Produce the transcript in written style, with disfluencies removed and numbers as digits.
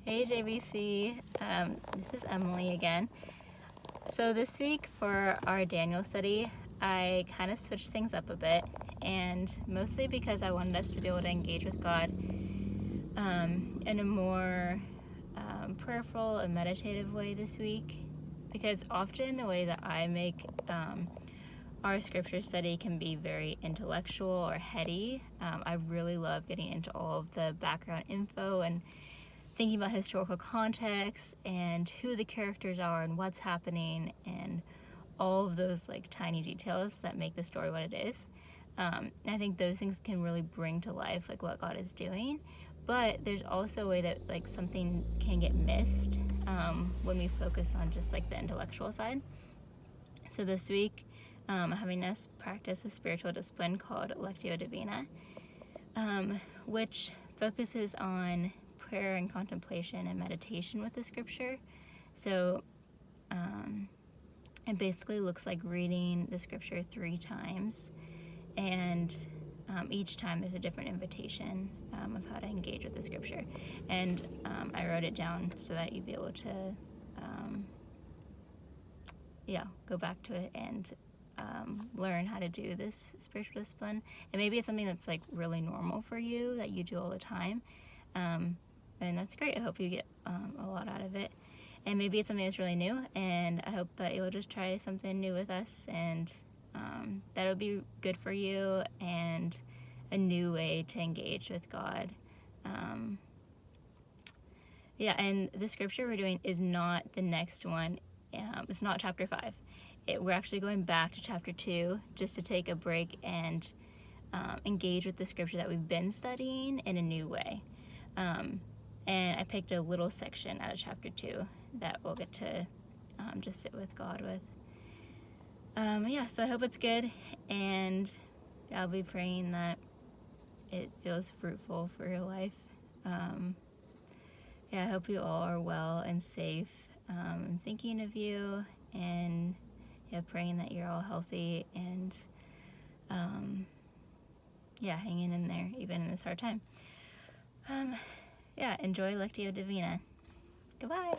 Hey JVC, this is Emily again. So this week for our Daniel study, I kind of switched things up a bit, and mostly because I wanted us to be able to engage with God in a more prayerful and meditative way this week, because often the way that I make our scripture study can be very intellectual or heady. I really love getting into all of the background info and thinking about historical context and who the characters are and what's happening and all of those like tiny details that make the story what it is. I think those things can really bring to life like what God is doing, but there's also a way that like something can get missed when we focus on just like the intellectual side. So this week, I'm having us practice a spiritual discipline called Lectio divina, which focuses on prayer and contemplation and meditation with the scripture. So it basically looks like reading the scripture 3 times, and each time there's a different invitation of how to engage with the scripture. And I wrote it down so that you'd be able to go back to it and learn how to do this spiritual discipline. And maybe it's something that's like really normal for you that you do all the time. And that's great. I hope you get a lot out of it. And maybe it's something that's really new, and I hope that you'll just try something new with us, and that'll be good for you and a new way to engage with God. And the scripture we're doing is not the next one. It's not chapter 5. We're actually going back to chapter 2 just to take a break and engage with the scripture that we've been studying in a new way. And I picked a little section out of chapter 2 that we'll get to just sit with God with. So I hope it's good, and I'll be praying that it feels fruitful for your life. I hope you all are well and safe. I'm thinking of you, and praying that you're all healthy and hanging in there even in this hard time. Enjoy Lectio Divina. Goodbye.